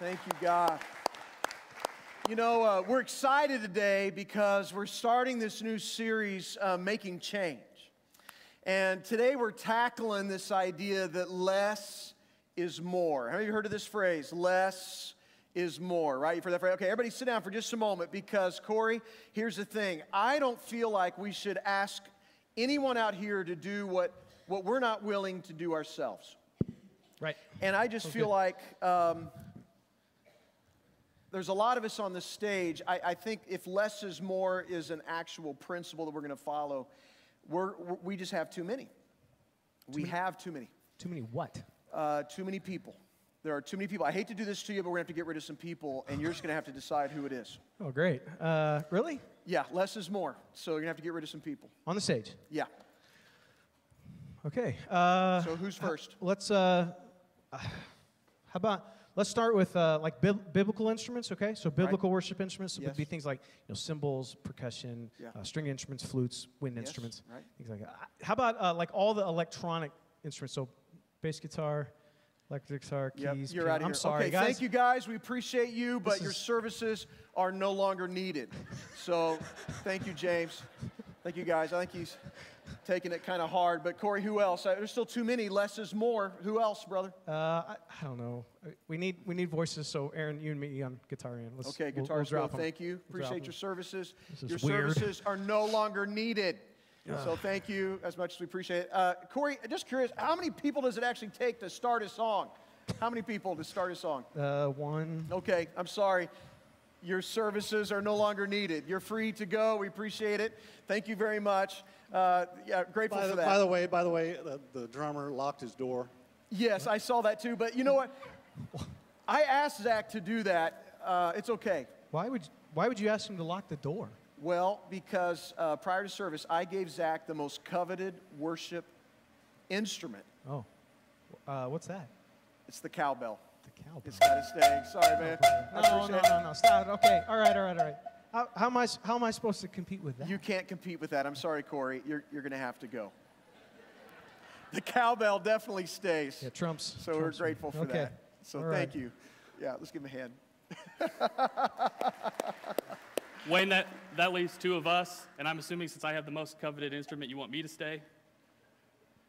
Thank you, God. You know, we're excited today because we're starting this new series, Making Change. And today we're tackling this idea that less is more. Have you heard of this phrase, less is more, right? You've heard that phrase? Okay, everybody sit down for just a moment because, Corey, here's the thing. I don't feel like we should ask anyone out here to do what we're not willing to do ourselves. Right. And I just feel like there's a lot of us on the stage. I think if less is more is an actual principle that we're going to follow, we just have too many. We have too many. Too many what? Too many people. There are too many people. I hate to do this to you, but we're going to have to get rid of some people, and you're just going to have to decide who it is. Oh, great. Really? Yeah, less is more. So you're going to have to get rid of some people. On the stage? Yeah. Okay. So who's first? Let's, how about, let's start with like biblical instruments, okay? So biblical worship instruments would be things like, cymbals, percussion, string instruments, flutes, wind instruments, things like that. How about like all the electronic instruments? So bass guitar, electric guitar, keys, you're out of here. I'm sorry, okay, guys. Thank you, guys. We appreciate you, but your services are no longer needed. So thank you, James. Thank you, guys. I think he's taking it kind of hard. But, Corey, who else? There's still too many. Less is more. Who else, brother? I don't know. We need voices, so Aaron, you and me on guitar. Okay, guitars. We'll drop them. Thank you. Appreciate your services. Your weird. services are no longer needed. So thank you as much as we appreciate it. Corey, just curious, how many people does it actually take to start a song? How many people to start a song? One. Okay, I'm sorry. Your services are no longer needed. You're free to go. We appreciate it. Thank you very much. Grateful for that. By the way, the drummer locked his door. Yes, I saw that too. But you know what? I asked Zach to do that. It's okay. Why would you ask him to lock the door? Well, because prior to service, I gave Zach the most coveted worship instrument. Oh, what's that? It's the cowbell. The cowbell. It's got to stay. Sorry, man. No. Stop it. Okay. All right. How am I supposed to compete with that? You can't compete with that. I'm sorry, Corey. You're going to have to go. The cowbell definitely stays. Yeah, trumps. So we're grateful for that. So thank you. Yeah, let's give him a hand. Wayne, that leaves two of us, and I'm assuming since I have the most coveted instrument, you want me to stay?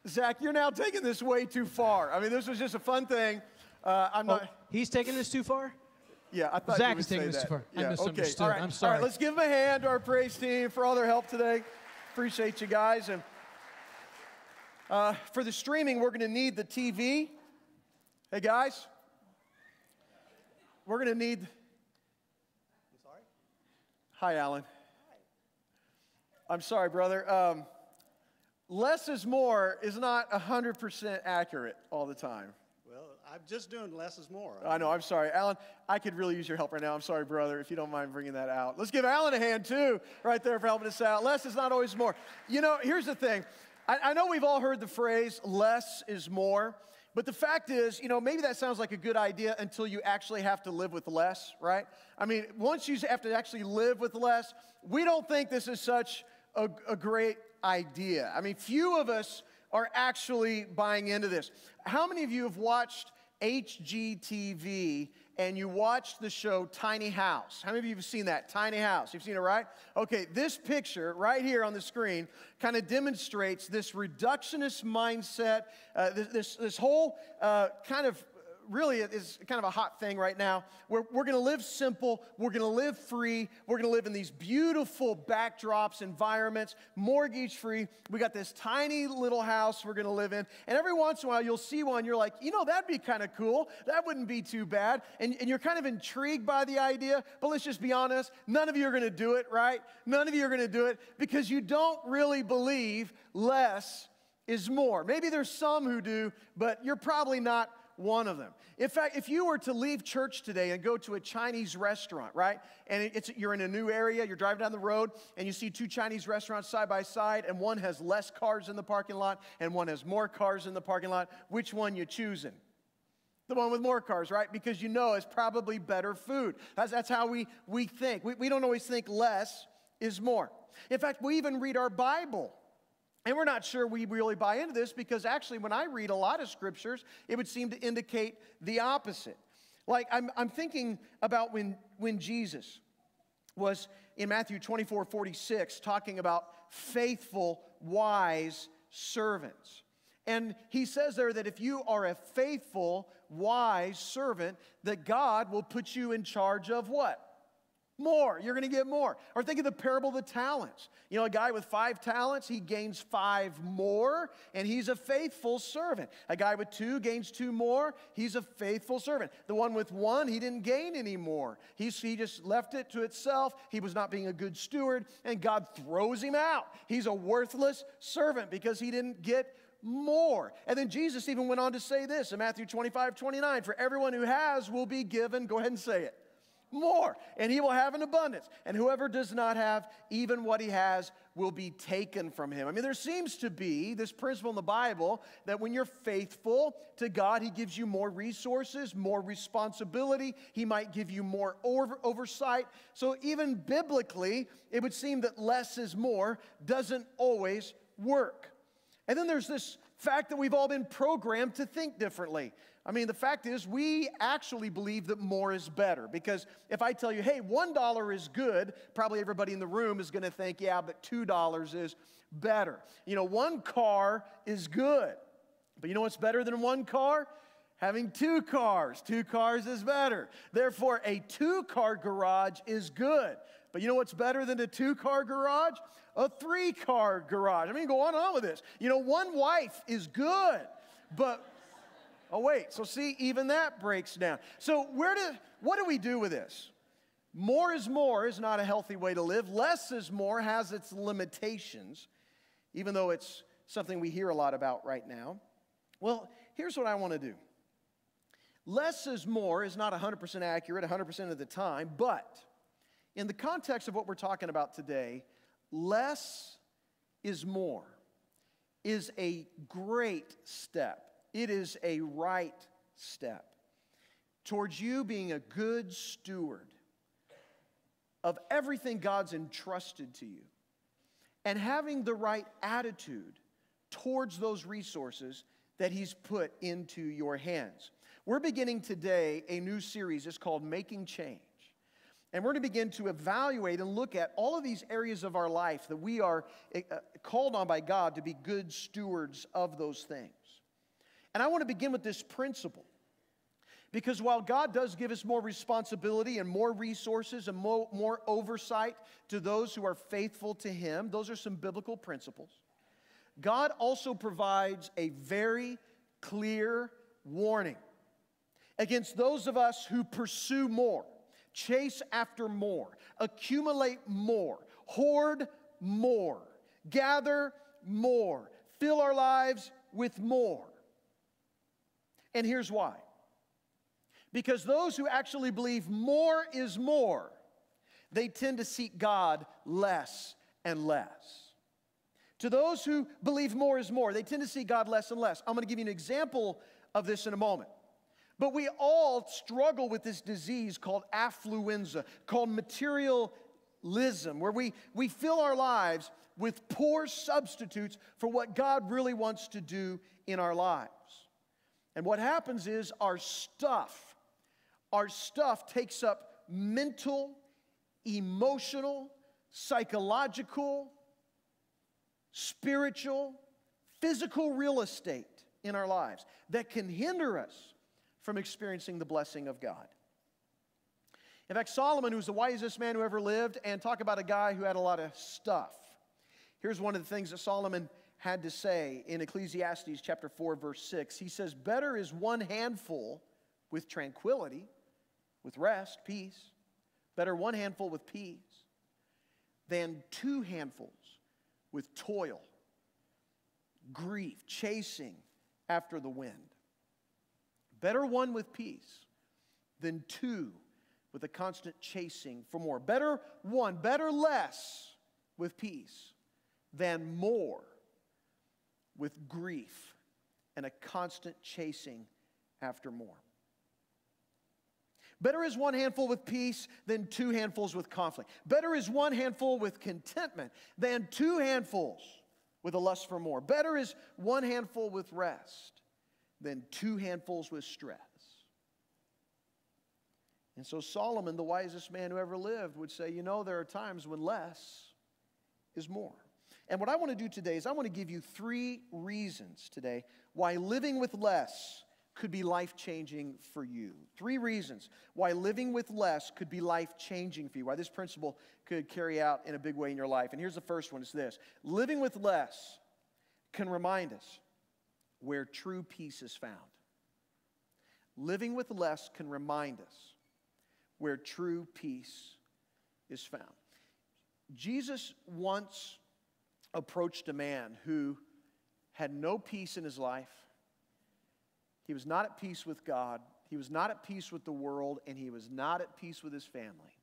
Zach, you're now taking this way too far. I mean, this was just a fun thing. I'm not. He's taking this too far? Yeah, I thought Zach you would is taking say this that. too far. Yeah, I misunderstood. Okay. All right. I'm sorry. All right, let's give them a hand to our praise team for all their help today. Appreciate you guys. And for the streaming, we're going to need the TV. Hey, guys. We're going to need. I'm sorry? Hi, Alan. Hi. I'm sorry, brother. Less is more is not 100% accurate all the time. Well, I'm just doing less is more. I know, I'm sorry. Alan, I could really use your help right now. I'm sorry, brother, if you don't mind bringing that out. Let's give Alan a hand, too, right there for helping us out. Less is not always more. You know, here's the thing. I know we've all heard the phrase, less is more. But the fact is, maybe that sounds like a good idea until you actually have to live with less, right? I mean, once you have to actually live with less, we don't think this is such a great idea. I mean, few of us are actually buying into this. How many of you have watched HGTV and you watched the show Tiny House? How many of you have seen that? Tiny House. You've seen it, right? Okay, this picture right here on the screen kind of demonstrates this reductionist mindset, this whole kind of really is kind of a hot thing right now. We're going to live simple. We're going to live free. We're going to live in these beautiful backdrops, environments, mortgage-free. We got this tiny little house we're going to live in. And every once in a while, you'll see one. You're like, that'd be kind of cool. That wouldn't be too bad. And you're kind of intrigued by the idea. But let's just be honest. None of you are going to do it, right? None of you are going to do it because you don't really believe less is more. Maybe there's some who do, but you're probably not one of them. In fact, if you were to leave church today and go to a Chinese restaurant, right? And you're in a new area, you're driving down the road, and you see two Chinese restaurants side by side, and one has less cars in the parking lot, and one has more cars in the parking lot. Which one you choosing? The one with more cars, right? Because it's probably better food. That's how we think. We don't always think less is more. In fact, we even read our Bible. And we're not sure we really buy into this because actually when I read a lot of scriptures, it would seem to indicate the opposite. Like, I'm thinking about when Jesus was in Matthew 24:46 talking about faithful, wise servants. And he says there that if you are a faithful, wise servant, that God will put you in charge of what? More. You're going to get more. Or think of the parable of the talents. You know, a guy with 5 talents, he gains 5 more, and he's a faithful servant. A guy with 2 gains 2 more, he's a faithful servant. The one with 1, he didn't gain any more. He just left it to itself. He was not being a good steward, and God throws him out. He's a worthless servant because he didn't get more. And then Jesus even went on to say this in Matthew 25:29, for everyone who has will be given, go ahead and say it, more, and he will have an abundance. And whoever does not have, even what he has will be taken from him. I mean, there seems to be this principle in the Bible that when you're faithful to God, he gives you more resources, more responsibility. He might give you more oversight. So even biblically, it would seem that less is more doesn't always work. And then there's this fact that we've all been programmed to think differently. I mean, the fact is, we actually believe that more is better. Because if I tell you, hey, $1 is good, probably everybody in the room is going to think, yeah, but $2 is better. You know, 1 car is good. But you know what's better than 1 car? Having 2 cars. 2 cars is better. Therefore, a 2-car garage is good. But you know what's better than a 2-car garage? A 3-car garage. I mean, go on with this. You know, 1 wife is good, but... Oh, wait, so see, even that breaks down. So what do we do with this? More is not a healthy way to live. Less is more has its limitations, even though it's something we hear a lot about right now. Well, here's what I want to do. Less is more is not 100% accurate 100% of the time, but in the context of what we're talking about today, less is more is a great step. It is a right step towards you being a good steward of everything God's entrusted to you and having the right attitude towards those resources that He's put into your hands. We're beginning today a new series. It's called Making Change. And we're going to begin to evaluate and look at all of these areas of our life that we are called on by God to be good stewards of those things. And I want to begin with this principle. Because while God does give us more responsibility and more resources and more oversight to those who are faithful to Him, those are some biblical principles. God also provides a very clear warning against those of us who pursue more, chase after more, accumulate more, hoard more, gather more, fill our lives with more. And here's why. Because those who actually believe more is more, they tend to seek God less and less. To those who believe more is more, they tend to see God less and less. I'm going to give you an example of this in a moment. But we all struggle with this disease called affluenza, called materialism, where we fill our lives with poor substitutes for what God really wants to do in our lives. And what happens is our stuff takes up mental, emotional, psychological, spiritual, physical real estate in our lives that can hinder us from experiencing the blessing of God. In fact, Solomon, who's the wisest man who ever lived, and talk about a guy who had a lot of stuff. Here's one of the things that Solomon had to say in Ecclesiastes chapter 4, verse 6. He says, better is 1 handful with tranquility, with rest, peace. Better 1 handful with peace than 2 handfuls with toil, grief, chasing after the wind. Better 1 with peace than 2 with a constant chasing for more. Better less with peace than more with grief and a constant chasing after more. Better is 1 handful with peace than 2 handfuls with conflict. Better is 1 handful with contentment than 2 handfuls with a lust for more. Better is 1 handful with rest than 2 handfuls with stress. And so Solomon, the wisest man who ever lived, would say, you know, there are times when less is more. And what I want to do today is I want to give you 3 reasons today why living with less could be life-changing for you. 3 reasons why living with less could be life-changing for you, why this principle could carry out in a big way in your life. And here's the first one, it's this. Living with less can remind us where true peace is found. Living with less can remind us where true peace is found. Jesus once approached a man who had no peace in his life. He was not at peace with God. He was not at peace with the world, and he was not at peace with his family.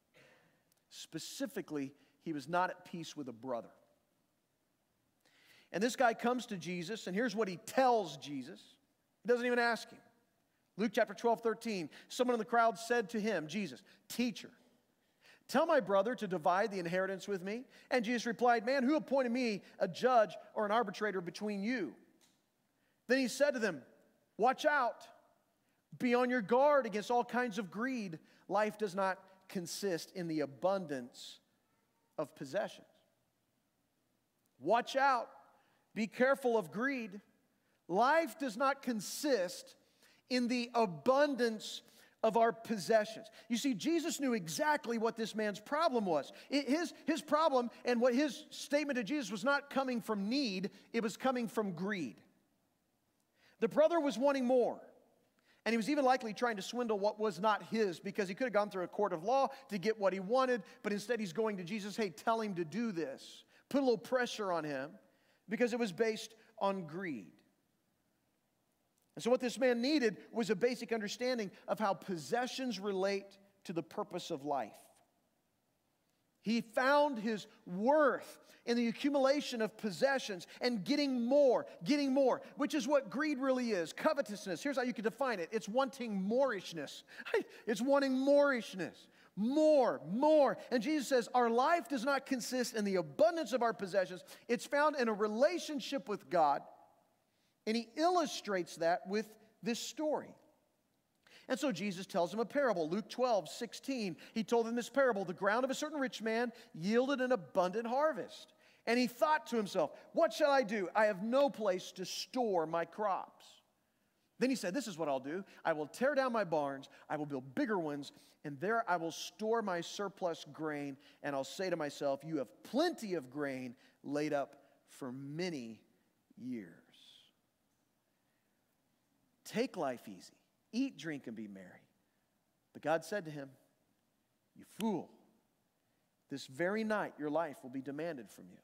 Specifically, he was not at peace with a brother. And this guy comes to Jesus, and here's what he tells Jesus. He doesn't even ask him. Luke chapter 12:13, someone in the crowd said to him, Jesus, "Teacher, tell my brother to divide the inheritance with me." And Jesus replied, "Man, who appointed me a judge or an arbitrator between you?" Then he said to them, "Watch out. Be on your guard against all kinds of greed. Life does not consist in the abundance of possessions." Watch out. Be careful of greed. Life does not consist in the abundance of our possessions. You see, Jesus knew exactly what this man's problem was. His problem and what his statement to Jesus was not coming from need, it was coming from greed. The brother was wanting more. And he was even likely trying to swindle what was not his, because he could have gone through a court of law to get what he wanted, but instead he's going to Jesus, hey, tell him to do this. Put a little pressure on him, because it was based on greed. And so what this man needed was a basic understanding of how possessions relate to the purpose of life. He found his worth in the accumulation of possessions and getting more, which is what greed really is. Covetousness, here's how you can define it. It's wanting moorishness. It's wanting moorishness. More. And Jesus says our life does not consist in the abundance of our possessions. It's found in a relationship with God. And he illustrates that with this story. And so Jesus tells him a parable. Luke 12:16, he told him this parable. The ground of a certain rich man yielded an abundant harvest. And he thought to himself, what shall I do? I have no place to store my crops. Then he said, this is what I'll do. I will tear down my barns, I will build bigger ones, and there I will store my surplus grain. And I'll say to myself, you have plenty of grain laid up for many years. Take life easy. Eat, drink, and be merry. But God said to him, you fool, this very night your life will be demanded from you.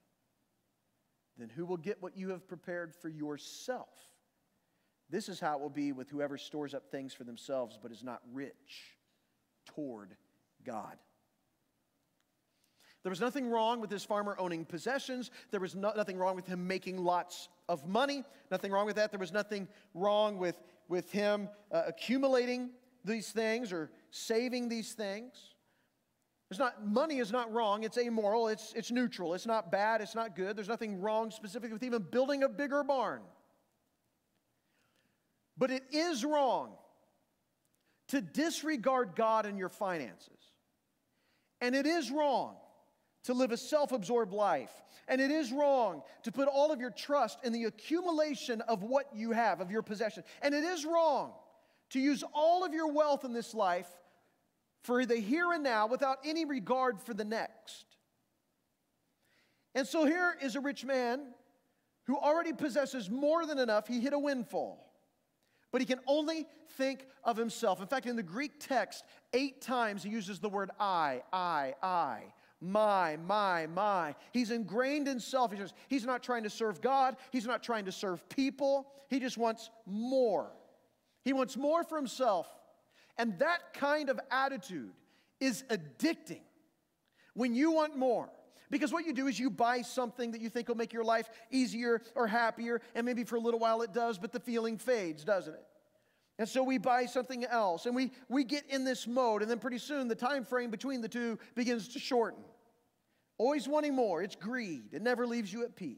Then who will get what you have prepared for yourself? This is how it will be with whoever stores up things for themselves but is not rich toward God. There was nothing wrong with this farmer owning possessions. There was nothing wrong with him making lots of money. Nothing wrong with that. There was nothing wrong with him accumulating these things or saving these things. Money is not wrong. It's amoral. It's neutral. It's not bad. It's not good. There's nothing wrong specifically with even building a bigger barn. But it is wrong to disregard God in your finances. And it is wrong to live a self-absorbed life. And it is wrong to put all of your trust in the accumulation of what you have, of your possession. And it is wrong to use all of your wealth in this life for the here and now without any regard for the next. And so here is a rich man who already possesses more than enough. He hit a windfall. But he can only think of himself. In fact, in the Greek text, 8 times he uses the word I, my. He's ingrained in selfishness. He's not trying to serve God. He's not trying to serve people. He just wants more. He wants more for himself. And that kind of attitude is addicting when you want more. Because what you do is you buy something that you think will make your life easier or happier, and maybe for a little while it does, but the feeling fades, doesn't it? And so we buy something else, and we get in this mode, and then pretty soon the time frame between the two begins to shorten. Always wanting more. It's greed. It never leaves you at peace.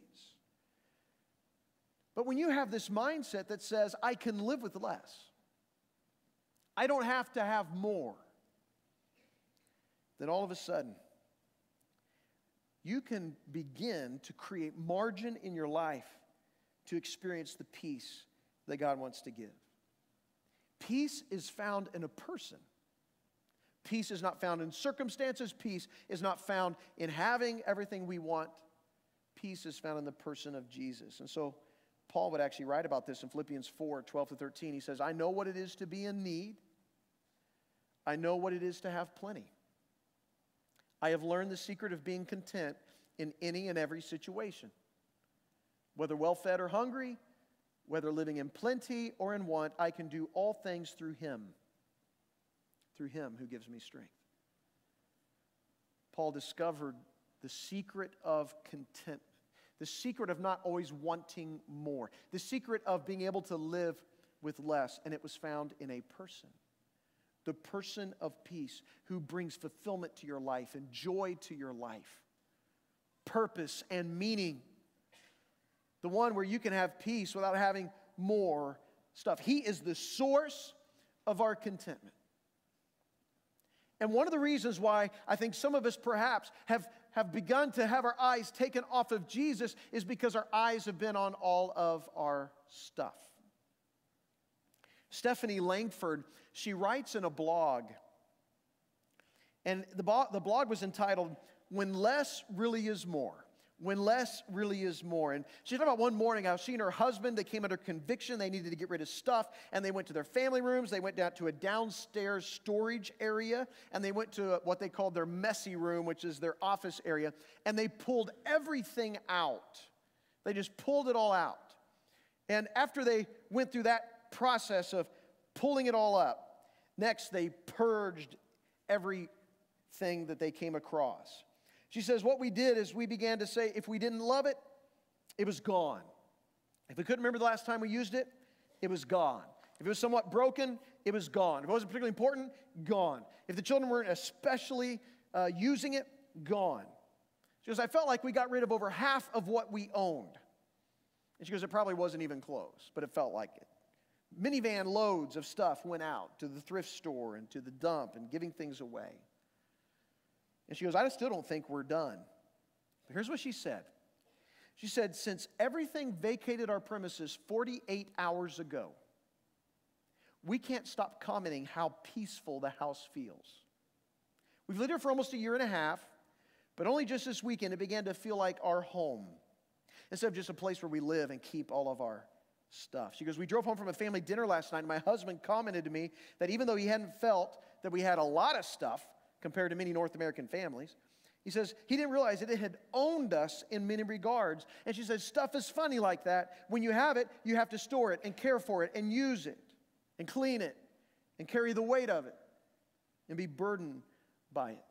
But when you have this mindset that says, I can live with less, I don't have to have more, then all of a sudden, you can begin to create margin in your life to experience the peace that God wants to give. Peace is found in a person. Peace is not found in circumstances. Peace is not found in having everything we want. Peace is found in the person of Jesus. And so Paul would actually write about this in Philippians 4:12-13. He says, I know what it is to be in need. I know what it is to have plenty. I have learned the secret of being content in any and every situation. Whether well-fed or hungry, whether living in plenty or in want, I can do all things through Him who gives me strength. Paul discovered the secret of contentment, the secret of not always wanting more, the secret of being able to live with less, and it was found in a person. The person of peace who brings fulfillment to your life and joy to your life, purpose and meaning. The one where you can have peace without having more stuff. He is the source of our contentment. And one of the reasons why I think some of us perhaps have begun to have our eyes taken off of Jesus is because our eyes have been on all of our stuff. Stephanie Langford, she writes in a blog, and the blog was entitled, When Less Really Is More. When less really is more. And she talked about one morning, I was seeing her husband, they came under conviction, they needed to get rid of stuff, and they went to their family rooms, they went down to a downstairs storage area, and they went to what they called their messy room, which is their office area, and they pulled everything out. They just pulled it all out. And after they went through that process of pulling it all up, next they purged everything that they came across. She says, what we did is we began to say, if we didn't love it, it was gone. If we couldn't remember the last time we used it, it was gone. If it was somewhat broken, it was gone. If it wasn't particularly important, gone. If the children weren't especially using it, gone. She goes, I felt like we got rid of over half of what we owned. And she goes, it probably wasn't even close, but it felt like it. Minivan loads of stuff went out to the thrift store and to the dump and giving things away. And she goes, I still don't think we're done. But here's what she said. She said, since everything vacated our premises 48 hours ago, we can't stop commenting how peaceful the house feels. We've lived here for almost a year and a half, but only just this weekend it began to feel like our home, instead of just a place where we live and keep all of our stuff. She goes, we drove home from a family dinner last night, and my husband commented to me that even though he hadn't felt that we had a lot of stuff, compared to many North American families, he says he didn't realize that it had owned us in many regards. And she says, stuff is funny like that. When you have it, you have to store it and care for it and use it and clean it and carry the weight of it and be burdened by it.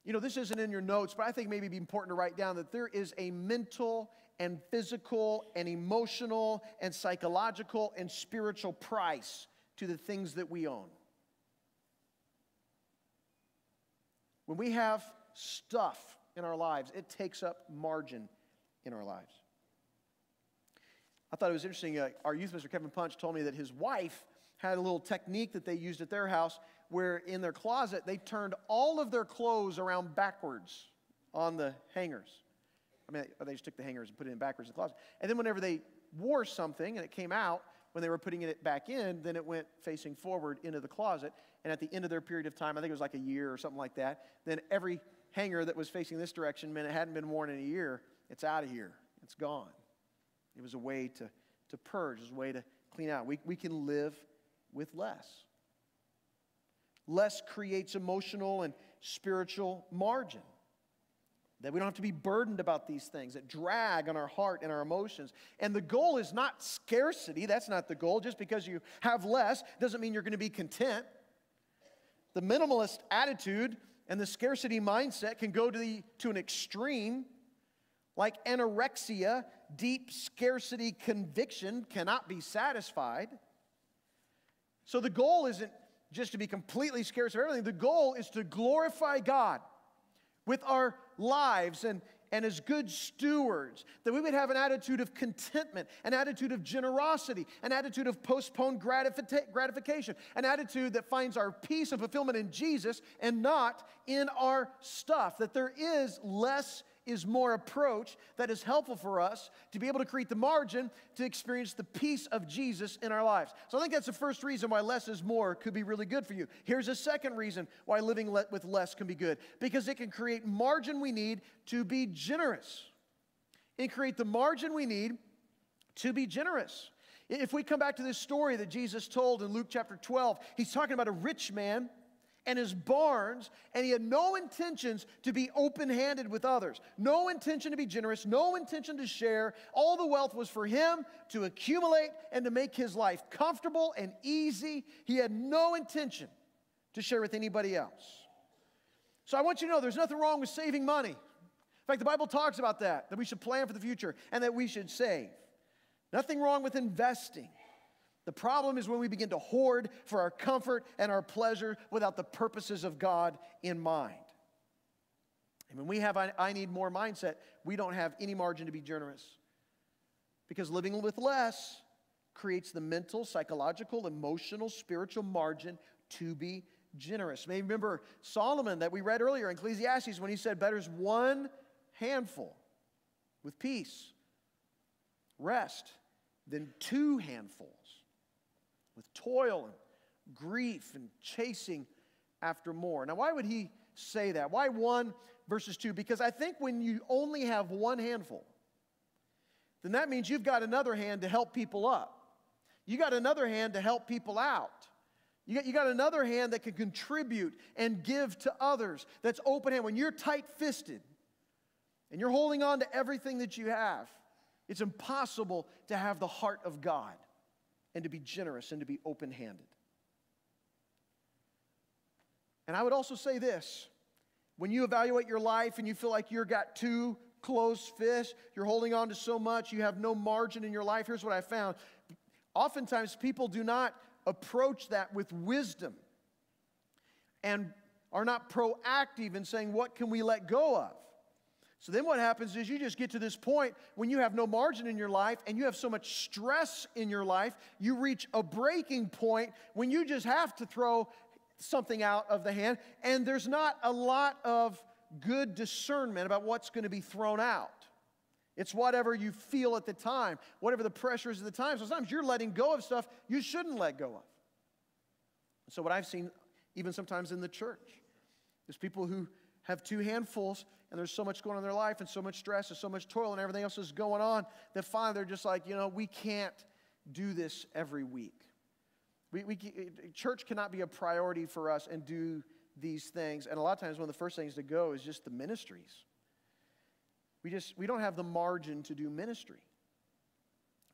You know, this isn't in your notes, but I think maybe it'd be important to write down that there is a mental and physical and emotional and psychological and spiritual price to the things that we own. When we have stuff in our lives, it takes up margin in our lives. I thought it was interesting. Our youth minister, Kevin Punch, told me that his wife had a little technique that they used at their house where in their closet, they turned all of their clothes around backwards on the hangers. I mean, they just took the hangers and put it in backwards in the closet. And then whenever they wore something and it came out, when they were putting it back in, then it went facing forward into the closet. And at the end of their period of time, I think it was like a year or something like that, then every hanger that was facing this direction meant it hadn't been worn in a year. It's out of here. It's gone. It was a way to purge. It was a way to clean out. We can live with less. Less creates emotional and spiritual margin. That we don't have to be burdened about these things that drag on our heart and our emotions. And the goal is not scarcity. That's not the goal. Just because you have less doesn't mean you're going to be content. The minimalist attitude and the scarcity mindset can go to an extreme. Like anorexia, deep scarcity conviction cannot be satisfied. So the goal isn't just to be completely scarce of everything. The goal is to glorify God with our lives and and as good stewards, that we would have an attitude of contentment, an attitude of generosity, an attitude of postponed gratification, an attitude that finds our peace and fulfillment in Jesus and not in our stuff, that there is less is more approach that is helpful for us to be able to create the margin to experience the peace of Jesus in our lives. So I think that's the first reason why less is more could be really good for you. Here's a second reason why living with less can be good. Because it can create margin we need to be generous. It can create the margin we need to be generous. If we come back to this story that Jesus told in Luke chapter 12, he's talking about a rich man and his barns, and he had no intentions to be open-handed with others. No intention to be generous, no intention to share. All the wealth was for him to accumulate and to make his life comfortable and easy. He had no intention to share with anybody else. So I want you to know there's nothing wrong with saving money. In fact, the Bible talks about that we should plan for the future and that we should save. Nothing wrong with investing. The problem is when we begin to hoard for our comfort and our pleasure without the purposes of God in mind. And when we have I need more mindset, we don't have any margin to be generous. Because living with less creates the mental, psychological, emotional, spiritual margin to be generous. Maybe remember Solomon that we read earlier in Ecclesiastes when he said, better is one handful with peace, rest, than two handfuls with toil and grief and chasing after more. Now, why would he say that? Why 1 versus 2? Because I think when you only have one handful, then that means you've got another hand to help people up. You got another hand to help people out. You got another hand that can contribute and give to others. That's open hand. When you're tight-fisted and you're holding on to everything that you have, it's impossible to have the heart of God and to be generous and to be open-handed. And I would also say this. When you evaluate your life and you feel like you've got too close fish, you're holding on to so much, you have no margin in your life, here's what I found. Oftentimes people do not approach that with wisdom and are not proactive in saying, what can we let go of? So then what happens is you just get to this point when you have no margin in your life and you have so much stress in your life, you reach a breaking point when you just have to throw something out of the hand, and there's not a lot of good discernment about what's going to be thrown out. It's whatever you feel at the time, whatever the pressure is at the time. So sometimes you're letting go of stuff you shouldn't let go of. So what I've seen even sometimes in the church is people who have two handfuls and there's so much going on in their life and so much stress and so much toil and everything else is going on that finally they're just like, we can't do this every week. Church cannot be a priority for us and do these things. And a lot of times one of the first things to go is just the ministries. We don't have the margin to do ministry.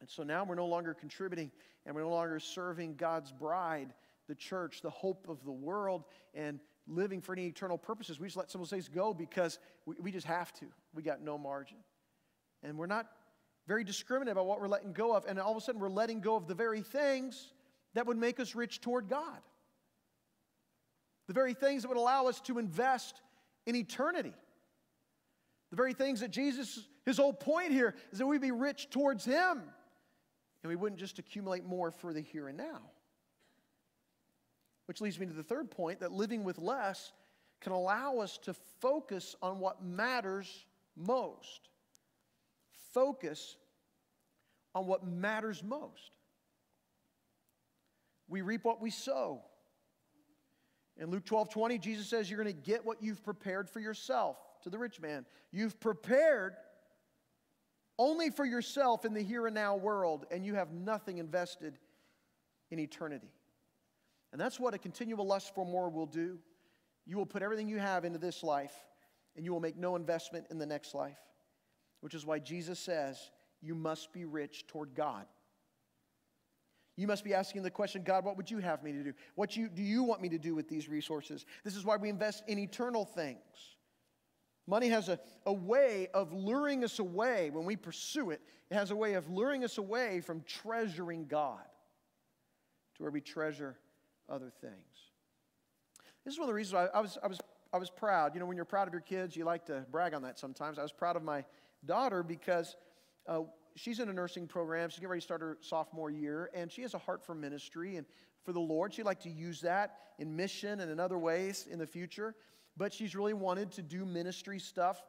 And so now we're no longer contributing and we're no longer serving God's bride, the church, the hope of the world, and living for any eternal purposes. We just let some things go because we just have to. We got no margin. And we're not very discriminating about what we're letting go of. And all of a sudden we're letting go of the very things that would make us rich toward God. The very things that would allow us to invest in eternity. The very things that Jesus, his whole point here is that we'd be rich towards him. And we wouldn't just accumulate more for the here and now. Which leads me to the third point, that living with less can allow us to focus on what matters most. Focus on what matters most. We reap what we sow. In Luke 12:20, Jesus says you're going to get what you've prepared for yourself. To the rich man, you've prepared only for yourself in the here and now world, and you have nothing invested in eternity. And that's what a continual lust for more will do. You will put everything you have into this life, and you will make no investment in the next life, which is why Jesus says you must be rich toward God. You must be asking the question, God, what would you have me to do? What do you want me to do with these resources? This is why we invest in eternal things. Money has a way of luring us away when we pursue it. It has a way of luring us away from treasuring God to where we treasure other things. This is one of the reasons why I was was proud. You know, when you're proud of your kids, you like to brag on that sometimes. I was proud of my daughter because she's in a nursing program. She's getting ready to start her sophomore year, and she has a heart for ministry and for the Lord. She'd like to use that in mission and in other ways in the future, but she's really wanted to do ministry stuff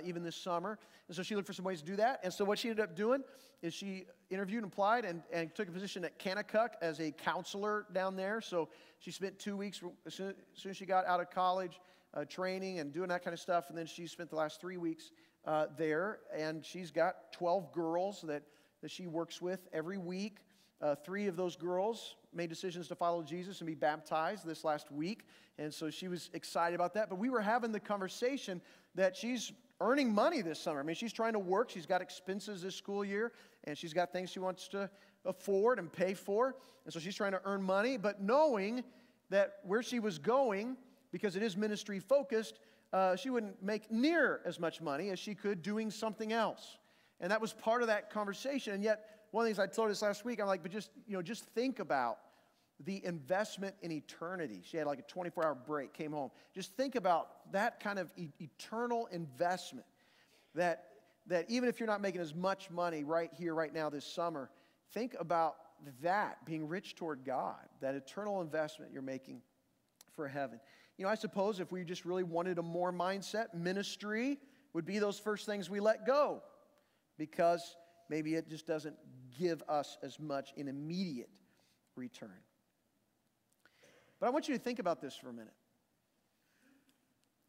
even this summer. And so she looked for some ways to do that. And so what she ended up doing is she interviewed and applied and took a position at Kanakuk as a counselor down there. So she spent 2 weeks as soon as she got out of college training and doing that kind of stuff. And then she spent the last 3 weeks there. And she's got 12 girls that she works with every week. 3 of those girls made decisions to follow Jesus and be baptized this last week. And so she was excited about that. But we were having the conversation that she's earning money this summer. I mean, she's trying to work. She's got expenses this school year, and she's got things she wants to afford and pay for. And so she's trying to earn money, but knowing that where she was going, because it is ministry focused, she wouldn't make near as much money as she could doing something else. And that was part of that conversation. And yet, one of the things I told her this last week, I'm like, but just think about the investment in eternity. She had like a 24-hour break, came home. Just think about that kind of eternal investment that even if you're not making as much money right here, right now this summer, think about that, being rich toward God, that eternal investment you're making for heaven. You know, I suppose if we just really wanted a more mindset, ministry would be those first things we let go because maybe it just doesn't give us as much in immediate return. But I want you to think about this for a minute.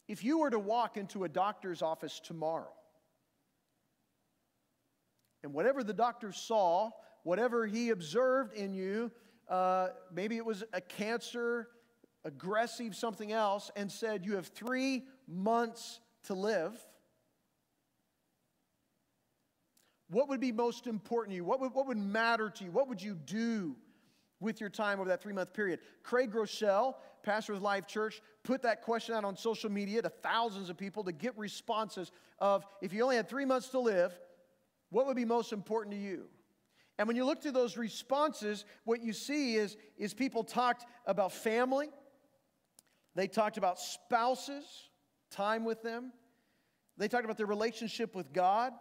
If you were to walk into a doctor's office tomorrow, and whatever the doctor saw, whatever he observed in you, maybe it was a cancer, aggressive, something else, and said, you have 3 months to live, what would be most important to you? What would matter to you? What would you do with your time over that 3-month period? Craig Rochelle, pastor of Life Church, put that question out on social media to thousands of people to get responses of, if you only had 3 months to live, what would be most important to you? And when you look through those responses, what you see is people talked about family. They talked about spouses, time with them. They talked about their relationship with God.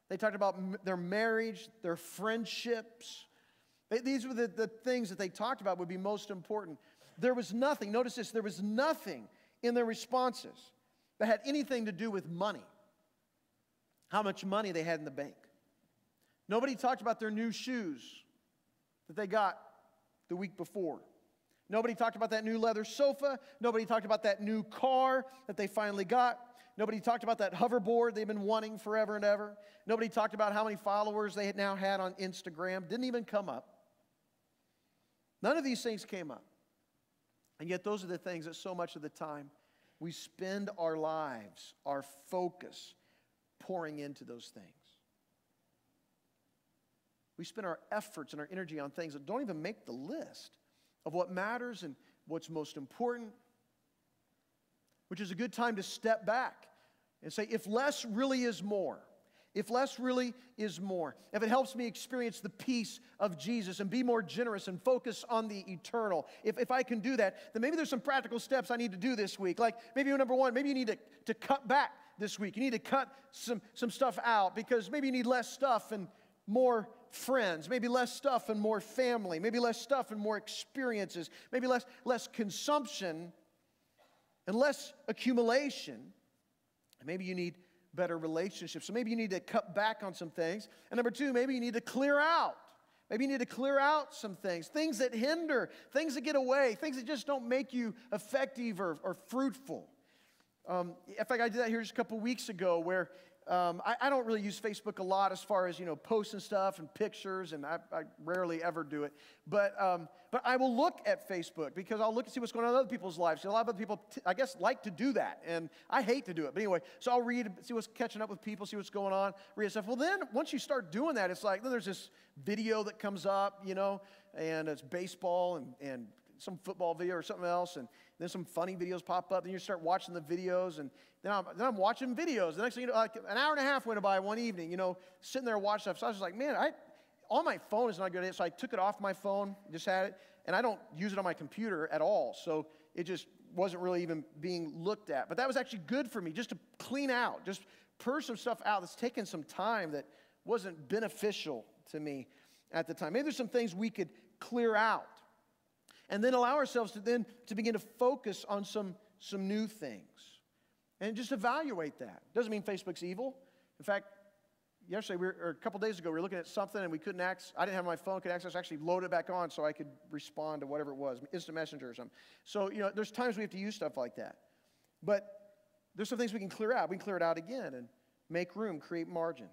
They talked about their marriage, their friendships. These were the things that they talked about would be most important. There was nothing, notice this, there was nothing in their responses that had anything to do with money, how much money they had in the bank. Nobody talked about their new shoes that they got the week before. Nobody talked about that new leather sofa. Nobody talked about that new car that they finally got. Nobody talked about that hoverboard they've been wanting forever and ever. Nobody talked about how many followers they had now had on Instagram. Didn't even come up. None of these things came up. And yet those are the things that so much of the time we spend our lives, our focus, pouring into those things. We spend our efforts and our energy on things that don't even make the list of what matters and what's most important, which is a good time to step back and say, if less really is more, if less really is more, if it helps me experience the peace of Jesus and be more generous and focus on the eternal, if I can do that, then maybe there's some practical steps I need to do this week. Like maybe number one, maybe you need to cut back this week. You need to cut some stuff out because maybe you need less stuff and more friends, maybe less stuff and more family, maybe less stuff and more experiences, maybe less consumption and less accumulation. And maybe you need better relationships. So maybe you need to cut back on some things. And number two, maybe you need to clear out. Maybe you need to clear out some things that hinder, things that get away, things that just don't make you effective or fruitful. In fact, I did that here just a couple weeks ago where I don't really use Facebook a lot as far as, posting stuff and pictures, and I rarely ever do it. But I will look at Facebook because I'll look and see what's going on in other people's lives. A lot of other people, I guess, like to do that, and I hate to do it. But anyway, so I'll read, see what's catching up with people, see what's going on, read stuff. Well, then once you start doing that, it's like, then there's this video that comes up, and it's baseball and some football video or something else, and then some funny videos pop up, and you start watching the videos, and then I'm watching videos. The next thing you know, like an hour and a half went by one evening, sitting there watching stuff. So I was just like, man, on my phone is not good at it, so I took it off my phone, just had it, and I don't use it on my computer at all, so it just wasn't really even being looked at. But that was actually good for me, just to clean out, just purge some stuff out that's taken some time that wasn't beneficial to me at the time. Maybe there's some things we could clear out and then allow ourselves to begin to focus on some new things and just evaluate that. Doesn't mean Facebook's evil. In fact, yesterday, or a couple days ago, we were looking at something and we couldn't access. I didn't have my phone, could access. Actually, load it back on so I could respond to whatever it was, instant messenger or something. So there's times we have to use stuff like that. But there's some things we can clear out. We can clear it out again and make room, create margin.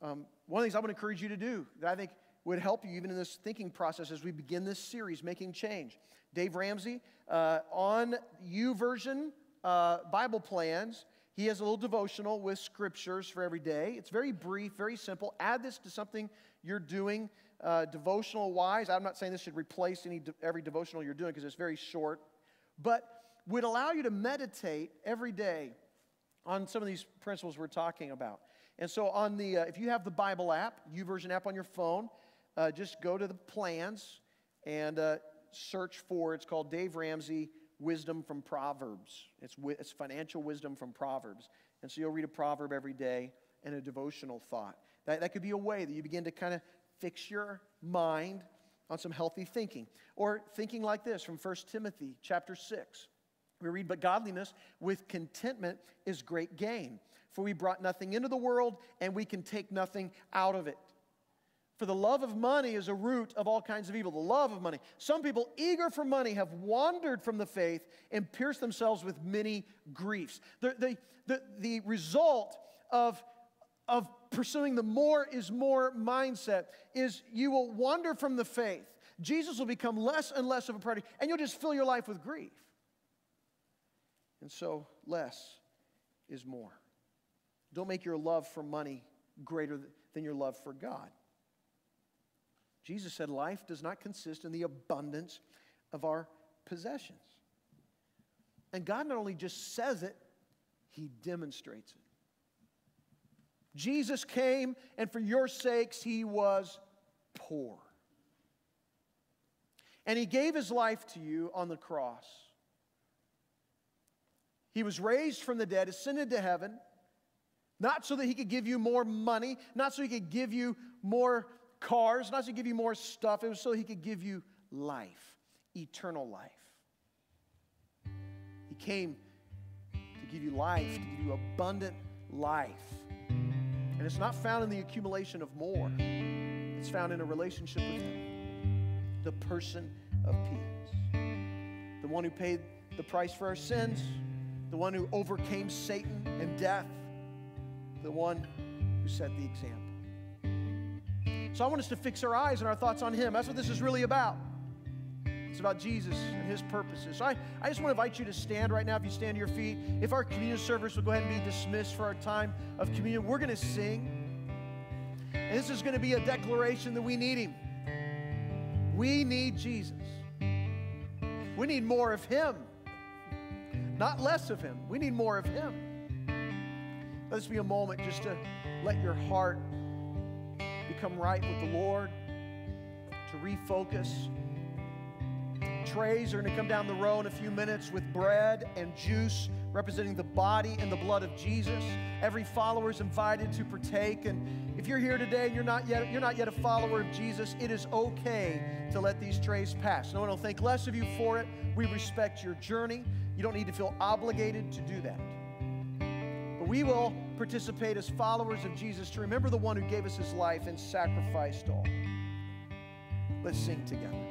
One of the things I would encourage you to do that I think would help you even in this thinking process as we begin this series, Making Change. Dave Ramsey, on YouVersion Bible plans, he has a little devotional with scriptures for every day. It's very brief, very simple. Add this to something you're doing devotional-wise. I'm not saying this should replace every devotional you're doing because it's very short, but would allow you to meditate every day on some of these principles we're talking about. And so on the, if you have the Bible app, YouVersion app on your phone, just go to the plans and search for, it's called Dave Ramsey Wisdom from Proverbs. It's financial wisdom from Proverbs. And so you'll read a proverb every day and a devotional thought. That could be a way that you begin to kind of fix your mind on some healthy thinking. Or thinking like this from 1 Timothy chapter 6. We read, but godliness with contentment is great gain. For we brought nothing into the world, and we can take nothing out of it. For the love of money is a root of all kinds of evil. The love of money. Some people eager for money have wandered from the faith and pierced themselves with many griefs. The result of pursuing the more is more mindset is you will wander from the faith. Jesus will become less and less of a priority, and you'll just fill your life with grief. And so less is more. Don't make your love for money greater than your love for God. Jesus said life does not consist in the abundance of our possessions. And God not only just says it, He demonstrates it. Jesus came, and for your sakes, He was poor. And He gave His life to you on the cross. He was raised from the dead, ascended to heaven, not so that He could give you more money, not so He could give you more cars, not so He could give you more stuff. It was so He could give you life, eternal life. He came to give you life, to give you abundant life. And it's not found in the accumulation of more. It's found in a relationship with Him, the person of peace, the one who paid the price for our sins, the one who overcame Satan and death, the one who set the example. So I want us to fix our eyes and our thoughts on Him. That's what this is really about. It's about Jesus and His purposes. So I just want to invite you to stand right now. If you stand to your feet, if our communion service will go ahead and be dismissed for our time of communion, we're going to sing. And this is going to be a declaration that we need Him. We need Jesus. We need more of Him, not less of Him. We need more of Him. Let this be a moment just to let your heart become right with the Lord, to refocus. Trays are going to come down the row in a few minutes with bread and juice representing the body and the blood of Jesus. Every follower is invited to partake. And if you're here today and you're not yet a follower of Jesus, it is okay to let these trays pass. No one will think less of you for it. We respect your journey. You don't need to feel obligated to do that. But we will participate as followers of Jesus to remember the one who gave us His life and sacrificed all. Let's sing together.